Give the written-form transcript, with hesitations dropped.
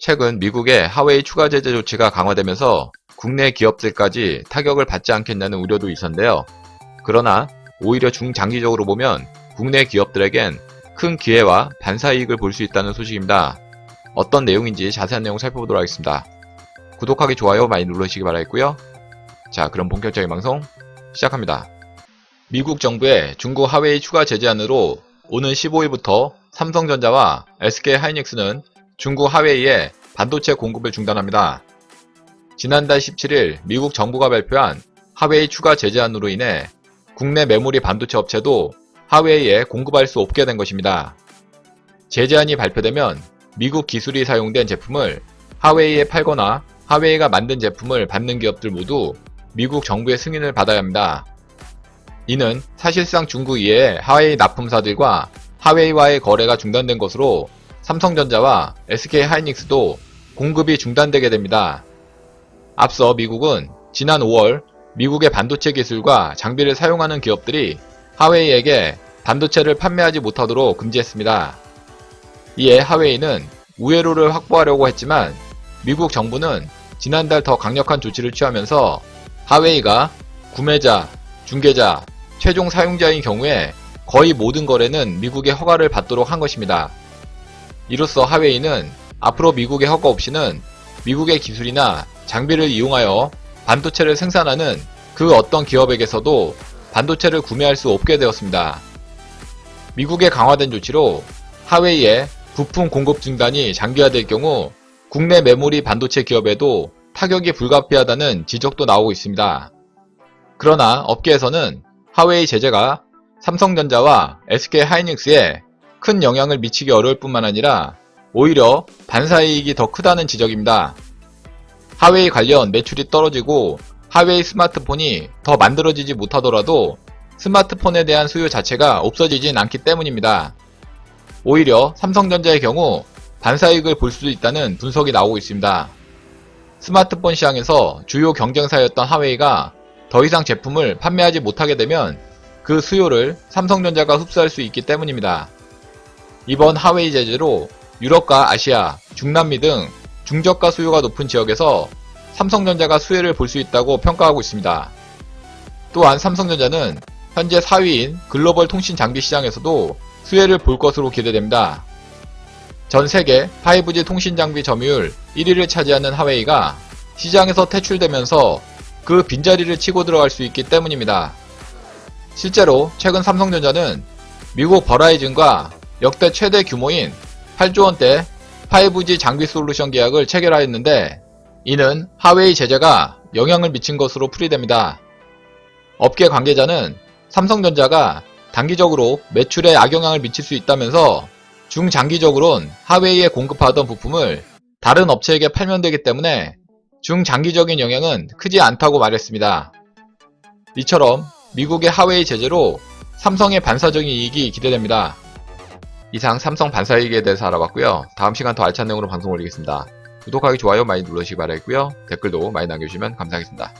최근 미국의 하웨이 추가 제재 조치가 강화되면서 국내 기업들까지 타격을 받지 않겠냐는 우려도 있었는데요. 그러나 오히려 중장기적으로 보면 국내 기업들에겐 큰 기회와 반사이익을 볼 수 있다는 소식입니다. 어떤 내용인지 자세한 내용 살펴보도록 하겠습니다. 구독하기, 좋아요 많이 눌러주시기 바라겠고요. 자, 그럼 본격적인 방송 시작합니다. 미국 정부의 중국 하웨이 추가 제재안으로 오는 15일부터 삼성전자와 SK하이닉스는 중국 하웨이에 반도체 공급을 중단합니다. 지난달 17일 미국 정부가 발표한 하웨이 추가 제재안으로 인해 국내 메모리 반도체 업체도 하웨이에 공급할 수 없게 된 것입니다. 제재안이 발표되면 미국 기술이 사용된 제품을 하웨이에 팔거나 하웨이가 만든 제품을 받는 기업들 모두 미국 정부의 승인을 받아야 합니다. 이는 사실상 중국 이외의 하웨이 납품사들과 하웨이와의 거래가 중단된 것으로 삼성전자와 SK하이닉스도 공급이 중단되게 됩니다. 앞서 미국은 지난 5월 미국의 반도체 기술과 장비를 사용하는 기업들이 하웨이에게 반도체를 판매하지 못하도록 금지했습니다. 이에 하웨이는 우회로를 확보하려고 했지만 미국 정부는 지난달 더 강력한 조치를 취하면서 하웨이가 구매자, 중개자, 최종 사용자인 경우에 거의 모든 거래는 미국의 허가를 받도록 한 것입니다. 이로써 하웨이는 앞으로 미국의 허가 없이는 미국의 기술이나 장비를 이용하여 반도체를 생산하는 그 어떤 기업에게서도 반도체를 구매할 수 없게 되었습니다. 미국의 강화된 조치로 하웨이의 부품 공급 중단이 장기화될 경우 국내 메모리 반도체 기업에도 타격이 불가피하다는 지적도 나오고 있습니다. 그러나 업계에서는 하웨이 제재가 삼성전자와 SK하이닉스에 큰 영향을 미치기 어려울 뿐만 아니라 오히려 반사이익이 더 크다는 지적입니다. 하웨이 관련 매출이 떨어지고 하웨이 스마트폰이 더 만들어지지 못하더라도 스마트폰에 대한 수요 자체가 없어지진 않기 때문입니다. 오히려 삼성전자의 경우 반사이익을 볼 수도 있다는 분석이 나오고 있습니다. 스마트폰 시장에서 주요 경쟁사였던 하웨이가 더 이상 제품을 판매하지 못하게 되면 그 수요를 삼성전자가 흡수할 수 있기 때문입니다. 이번 하웨이 제재로 유럽과 아시아, 중남미 등 중저가 수요가 높은 지역에서 삼성전자가 수혜를 볼 수 있다고 평가하고 있습니다. 또한 삼성전자는 현재 4위인 글로벌 통신 장비 시장에서도 수혜를 볼 것으로 기대됩니다. 전 세계 5G 통신 장비 점유율 1위를 차지하는 하웨이가 시장에서 퇴출되면서 그 빈자리를 치고 들어갈 수 있기 때문입니다. 실제로 최근 삼성전자는 미국 버라이즌과 역대 최대 규모인 8조 원대 5G 장비 솔루션 계약을 체결하였는데 이는 하웨이 제재가 영향을 미친 것으로 풀이됩니다. 업계 관계자는 삼성전자가 단기적으로 매출에 악영향을 미칠 수 있다면서 중장기적으론 하웨이에 공급하던 부품을 다른 업체에게 팔면 되기 때문에 중장기적인 영향은 크지 않다고 말했습니다. 이처럼 미국의 하웨이 제재로 삼성의 반사적인 이익이 기대됩니다. 이상 삼성 반사이익에 대해서 알아봤고요. 다음 시간 더 알찬 내용으로 방송 올리겠습니다. 구독하기, 좋아요 많이 눌러주시기 바라겠고요. 댓글도 많이 남겨주시면 감사하겠습니다.